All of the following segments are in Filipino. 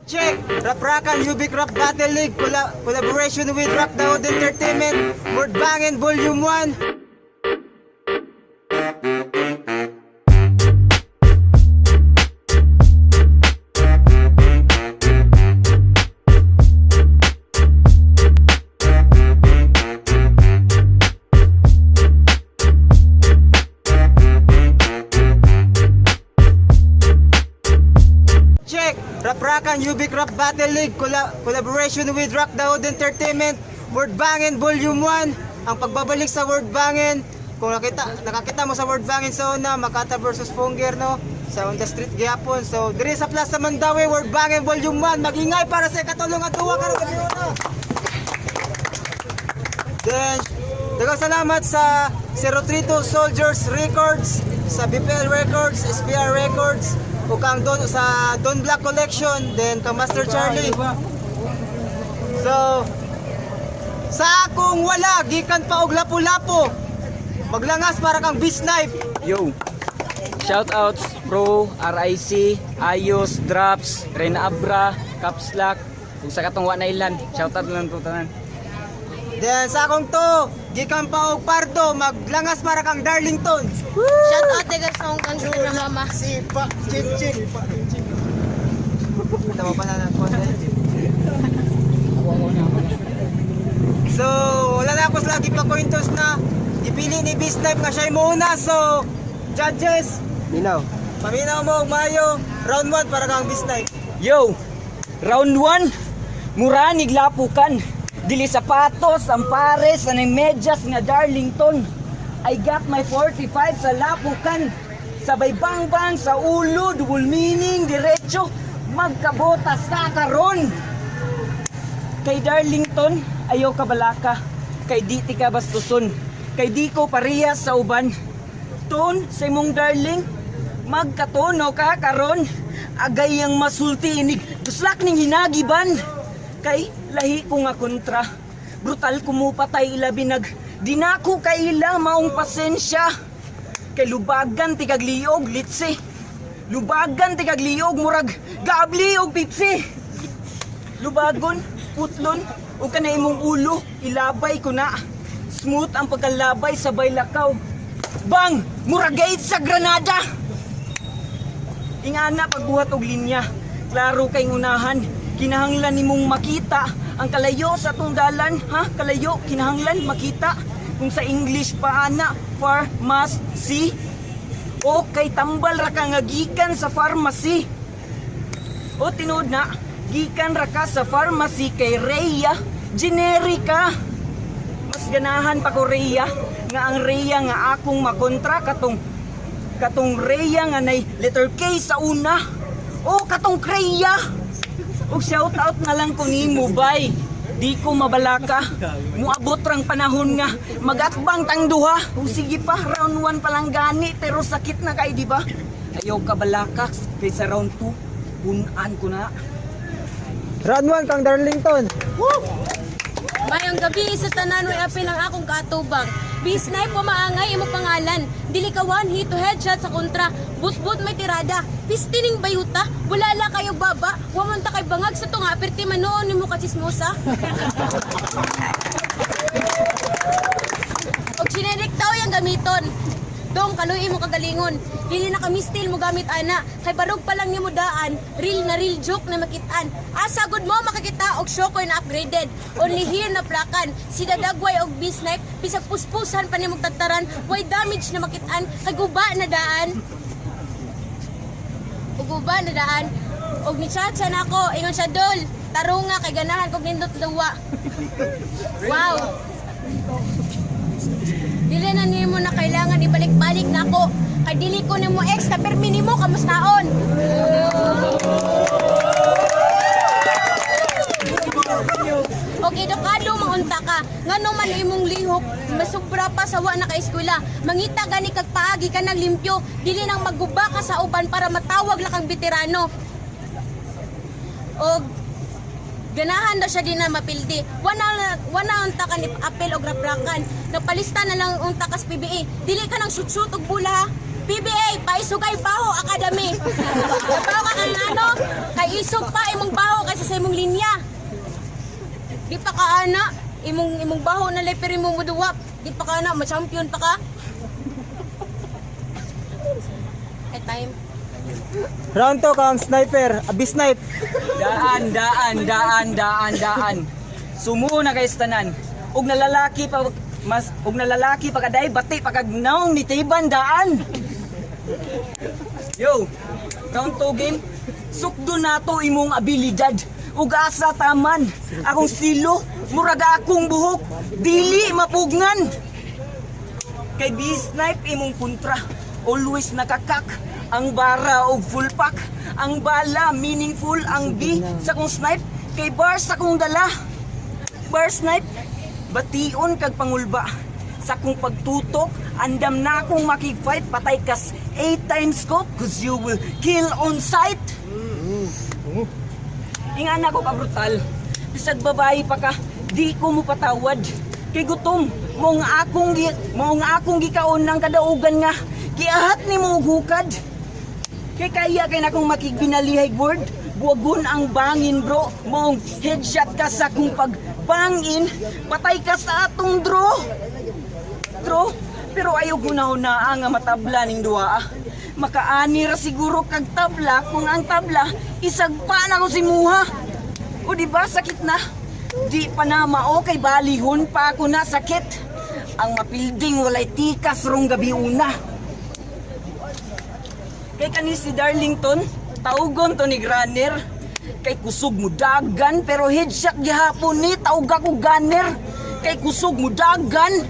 Check! Rap-Rakan Ubik Rap Battle League collaboration with Rock Daud Entertainment Word Bangin Volume 1. Rap-Rakan Ubik Rap Battle League collaboration with Rock Daud Entertainment Word Bangin Volume 1. Ang pagbabalik sa Word Bangin, kung nakakita mo sa Word Bangin sa una, Makata versus Fonger, no? Sa on the street gyapon. So diri sa Plaza Mandawi, Word Bangin Volume 1, magingay para sa katulong at duwa karong gabi una. Then daghang salamat sa 032 Soldiers Records, sa BPL Records, SPR Records, o kang sa Don Black Collection, then kang Master Charlie. So sa akong wala, gikan pa og lapu-lapo, maglangas para kang B-Snipe. Yo! Shoutouts Pro, RIC, Ayos, Drops, Rena Abra, Caps Lock, kung sa katong wa na ilan, shoutout lang to tanan. Then sa akong to, gikan pa og Pardo, maglangas para kang Darlington. Shout out dagat sa akong gangster na mama. Sipa, chin-chin. Tama pa na ng content. So, wala na ako sa lagi pa cointos na ipili ni B-Snipe nga siya muna. So, judges, Minaw. paminaw mo og mayo, round 1 para kang B-Snipe. Yo! Round 1, mura niglapukan. Dili sapatos, ang pares, anong medyas nga Darlington. I got my 45 sa lapukan. Sabay bang-bang sa ulo, double meaning, diretso, magkabotas ka karon. Kay Darlington, ayaw ka balaka. Kay di ti ka bastuson. Kay di ko parehas sa uban. Ton, sa imong darling, magkatono ka karon. Agay ang masulti inig, duslak ning hinagiban. Kay lahi ko nga kontra. Brutal kumupatay ila binag. Dinako kay ila maong pasensya. Kay lubagan tigagliog litsi. Lubagan tigagliog murag gabli og pipsi. Lubagon, putlon, o kanay imong ulo, ilabay ko na. Smooth ang pagkalabay sa baylakaw. Bang! Muragay sa granada! Ingana pagbuhat og linya. Klaro kay unahan. Kinahanglan nimong makita ang kalayo sa atong dalan, ha? Kalayo, kinahanglan makita. Kung sa English pa ana, pharmacy. O kay tambal ra ka nga gikan sa pharmacy. O tinuod na, gikan ra ka sa pharmacy kay Rhea Generica. Mas ganahan pa ko Rhea, nga ang Rhea nga akong makontra katong Rhea nga nay letter K sa una. O katong Rhea. Og shout out nga lang ko nimo bay. Di ko mabalaka. Muabot rang panahon nga magatbang tang duha. O sige pa, round 1 pa lang gani pero sakit na kay di ba? Ayaw ka balaka kay sa round 2 punan ko na. Round 1 kang Darlington. Mayong gabi sa tanan way apil ang akong katubang. B-Snipe po maangay imo pangalan. Dili ka one hit to headshot sa kontra. But may tirada. Pistining bayuta. Wala la kayo baba. Wamunta kay bangag sa tunga perti manoon nimo ka chismosa. Og sinerik taw yang gamiton. Dong kaloy imo kagalingon. Dili na kami still mo gamit ana. Kay barog pa lang nimo daan. Real na real joke na makitaan. Asa gud mo makakita og shokoy na upgraded. Only here na plakan. Si Dadagway og B-Snipe bisag puspusan pa nimo tataran. Why damage na makitaan. Kay guba na daan. Og guba na daan. Og ni Chacha nako ingon siya dol. Tarunga kay ganahan kog nindot duwa. Wow. Dili na nimo na kailangan ibalik-balik nako. Kay dili ko nimo ex na permi nimo kamustaon. Og edukado mangunta ka. Ngano man imong lihok, masubra pa sa wa na ka eskwela. Mangita gani kag paagi ka ng limpyo. Dili nang magguba ka sa uban para matawag lang kang veterano. Og ganahan daw siya din na mapildi. Wana unta ka ni apel og raprakan. Napalista na lang unta kas PBE. Dili ka nang shoot og bula ha. PBA, Paisugay Baho Academy. Baho ka kang ano, kay isog pa imong baho kaysa sa imong linya. Di pa ka ana, imong baho na leper imong muduwap. Di pa ka ana, ma-champion pa ka. Ay time. Round 2 kang sniper, abi-snipe. Daan. Sumo na kay tanan. Og nalalaki pa kaday bati pagagnaong ni Tiban daan. Yo, round 2 game. Sukdo nato imong abilidad. Ug asa taman. Akong stilo, murag akong buhok, dili mapugnan. Kay B-snipe imong kontra. Always nakakak. Ang bara og full pack. Ang bala meaningful. Ang B sa kong snipe. Kay bars sa kong dala. Bar snipe. Bation kag pangulba. Sa kong pagtutok. Andam na akong makig-fight. Patay kas 8 times scope. Cause you will kill on sight. Ingan ako ka brutal. Bisag babae pa ka. Di ko mo patawad. Kay gutom. Mong akong gikaon ng kadaugan nga. Giahat ni mo hukad. Kay kaya kay na akong makigbinalihay word. Buwagon ang bangin bro. Mong headshot ka sa kong pagbangin. Patay ka sa atong draw. Pero ayaw guna-una nga matabla ning duwa. Makaani ra siguro kag tabla kung ang tabla isagpa na ko si Muha. O di ba sakit na? Di pa na mao kay balihon pa ako na sakit. Ang mapilding walay tikas rong gabi una. Kay kani si Darlington, taugon to ni Granner. Kay kusog mo dagan pero headshot gihapon ni taug ako gunner. Kay kusog mo dagan.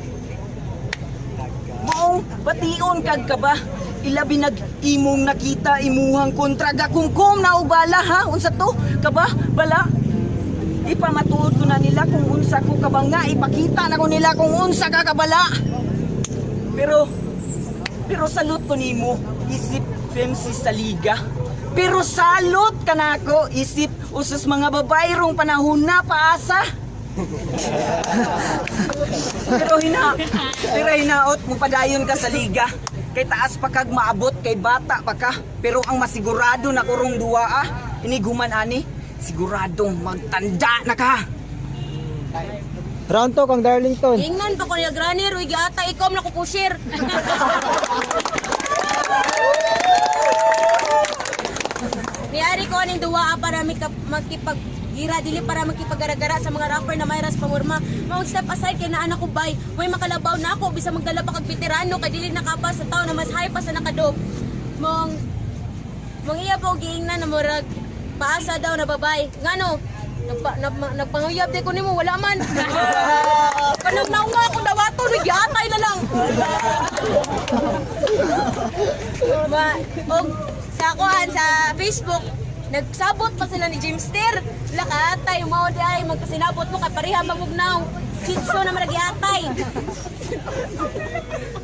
Maong bation kag ka ba? Ilabi nag-imong nakita imuhang kontra gakungkom na ubala ha? Unsa to? Kaba? Bala? Ipamatuod ko na nila kung unsa ko kabanga. Ipakita na ko nila kung unsa ka kabala. Pero salute ko nimo. Isip FEMSI sa liga. Pero salute ka na ako. Isip usos mga babae rong panahon na paasa. Pero hinaot mo padayon ka sa liga. Kay taas pa kag maabot kay bata pa ka. Pero ang masigurado na kurong duwa iniguman ani siguradong magtanda na ka. Round 2 kang Darlington. Ingnan pa ko niya Granny, Ruy Giata, ikom na ko pushir. Niyari ko aning duwa para makipag-gira, dili para makipag-gara-gara sa mga rapper na mayras pamurma. Mount step aside kay naa ko bay. May makalabaw na ako bisa magdala pa kag veterano kay dili nakapa sa taon na mas high pa sa nakadog. Mong iya po giingnan na murag paasa daw na babay. Ngano? Nagpanguyab di ko nimo wala man. Kanang naunga akong dawato nagyatay na lang. Og sa kuan sa Facebook nagsabot pa sila ni Jimster. Lakatay mao di ay magkasinabot mo kay pareha magugnaw. Sitso na magyatay.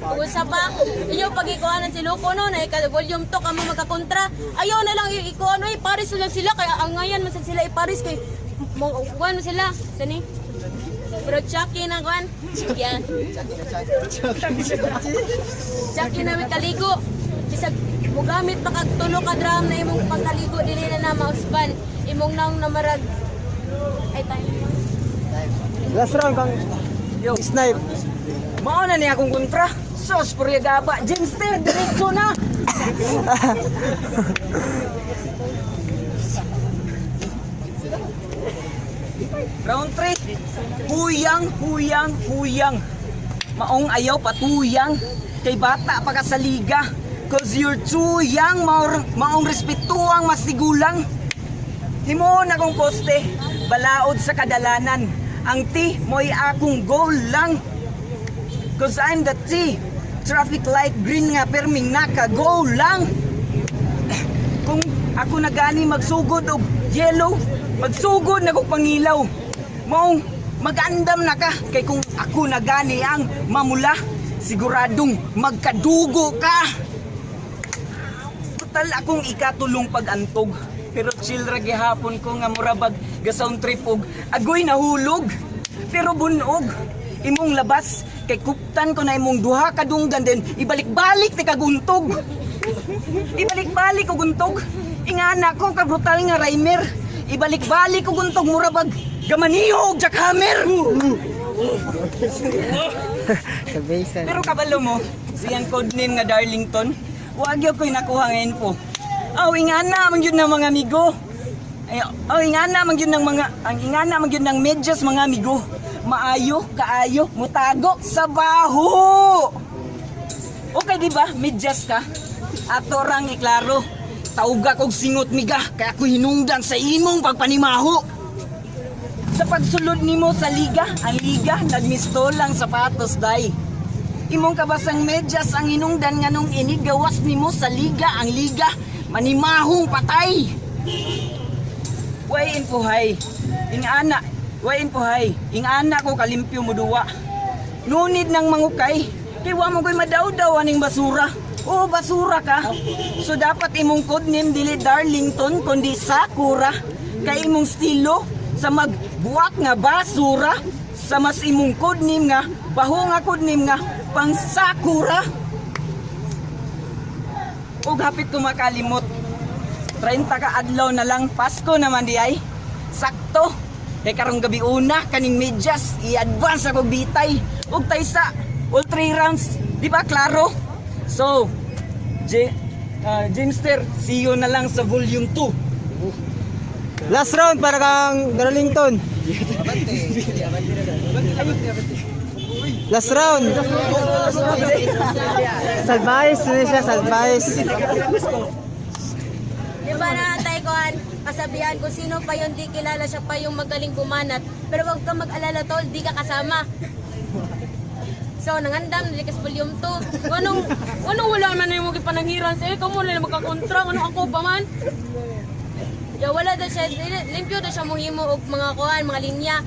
Ug sa pa inyo pagikuanan si Loco no na volume 2 kamo magkakontra. Ayaw na lang ikuan oy pares lang sila kaya ang ngayon man sila ipares kay kuan mo sila sani. Pero Chucky na kuan. Yan. Chucky na may kaligo. Bisag mugamit pa kag tulo ka drum na imong pagkaligo dili na mausban. Imong nang namarag ay tayo. Last round kang snipe. Mao na niya akong kontra. Sos puryagaba. Jimster diretso na. Round 3. Huyang. Maong ayaw patuyang. Kay bata pa ka sa liga. Cause you're too young. Maong respetuang masigulang. Himo na kong poste. Balaod sa kadalanan. Ang T mo'y akong goal lang. Cause I'm the T. Traffic light green nga perming naka-go lang. Kung ako na gani magsugod og yellow, magsugod na kong pangilaw. Maong magandam na ka. Kay kung ako na gani ang mamula, siguradong magkadugo ka. Total akong ikatulong pag-antog. Pero chill ra gihapon ko nga murabag gasound trip og agoy nahulog. Pero bunog. Imong labas kay kuptan ko na imong duha ka dunggan din ibalik-balik ti kaguntog. Ibalik-balik ko guntog. Ingana ko ka brutal nga Raimer. Ibalik-balik ko guntog murabag gamanihog jackhammer. Sa basin. Pero kabalo mo, siyang codename nga Darlington, wag gyud ko'y nakuha nga info. Aw ingana man gyud ng mga amigo. Aw ingana man gyud ng mga ang ingana man gyud ng medyas mga amigo. Maayo kaayo mutago sa baho. Okay di ba? Medyas ka. Ato rang iklaro. Tauga kog singot miga kaya ako hinungdan sa imong pagpanimaho. Sa pagsulod nimo sa liga, ang liga nagmisto lang sapatos day. Imong kabasang medyas ang hinungdan nganong inigawas nimo sa liga, ang liga manimahong patay. Way inpuhay. Ingana, way inpuhay. Ingana ko kalimpyo mo duwa. Ngunit ng mangukay, kay wa mo ko'y madaw-daw aning basura. Oo, basura ka. So dapat imong codename dili Darlington kundi Sakura. Kay imong stilo sa magbuwak nga basura sa mas imong codename nga baho nga codename nga pang Sakura. Ug hapit ko makalimot. 30 ka adlaw na lang Pasko naman di ay. Sakto. Kay karong gabi una kaning medyas i-advance ako bitay. Ug taysa all 3 rounds. Di ba klaro? So, Jimster, see you na lang sa volume 2. Last round para kang Darlington. Last round. Salbayes na siya, salbayes. Di ba na tayo kuhan, kasabihan kung sino pa yun, di kilala siya pa yung magaling bumanat. Pero wag kang mag-alala tol, di ka kasama. So, nangandam, nalikas volume 2. Anong wala man na yung pananghiran sa'yo? Ikaw muna na magkakontra, ano ako pa man? Ya, wala daw siya, limpyo daw siya muhimo og mga kuhan, mga linya.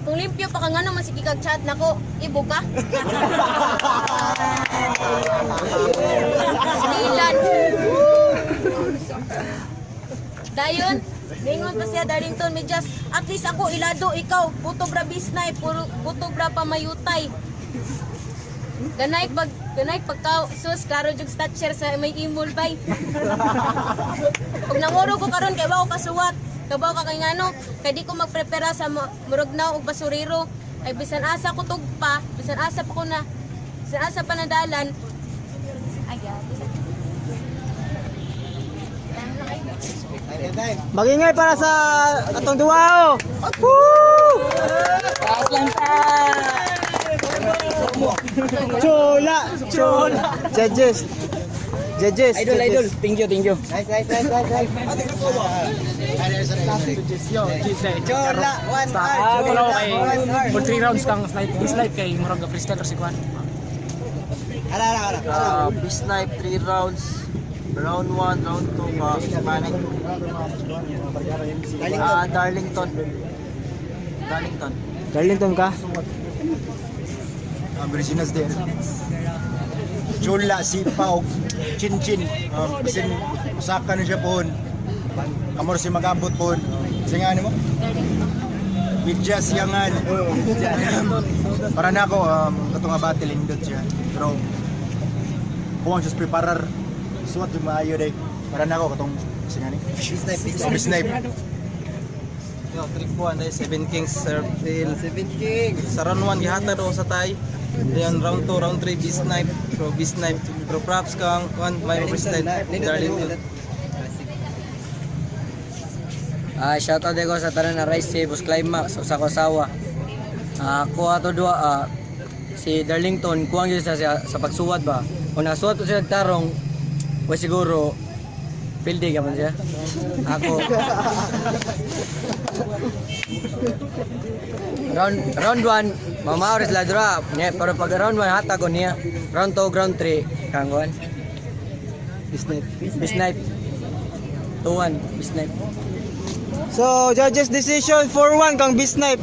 Kung limpyo pa ka nga naman, sige kag-chat na ko, ibo ka. Stilan. Dayon, lingon pa siya Darlington, medyas, at least ako ilado, ikaw, putobra bisnay, putobra pamayutay. Ganay pagka sus klaro jug stature sa may imol bay. Pag nanguro ko karon kay wa ko kasuwat, kabaw ka kay ngano, kay di ko magprepara sa murugnaw og basurero. Ay bisan asa ko tugpa, bisan asa pa ko na, bisan asa pa nadalan. Magingay para sa atong duwa. Woo! Chola! Judges. Idol. Thank you. Nice. Chola, one Ako heart. lang kay for 3 rounds kang snipe kay murag freestyle si Kwan. Ala. Snipe 3 rounds. Round 1, round 2 panic. Darlington. Darlington ka? Virginia's there. Chula, Sipaw, Chin. Bisin, usaka na siya po. Kamor si magabot po. Singan mo? Medyas yangan. Para na ako, katong nga battle indot siya. Pero, buwang siya preparar. Suwat yung maayo day. Para na ako, katong singan ni? Snipe. Yo, trick 1 dahil 7 kings serve till 7 kings. Sa round 1 gihata daw sa tay. Then round 2, round 3 B-snipe. So B-snipe. Pero props kang may freestyle Darlington. Shoutout ko sa tanan na Rice si Bus Climax sa kasawa. Ako ato dua si Darlington kuwang yun sa pagsuwat ba. Kung nasuwat ko siya tarong, wa siguro pildi ka man siya. Ako round 1 mamaores la dura pero pag round 1 hata ko niya. Round 2 round 3 kangwan bisnipe 2-1 bisnipe. So, judges decision 4-1 kang B-snipe.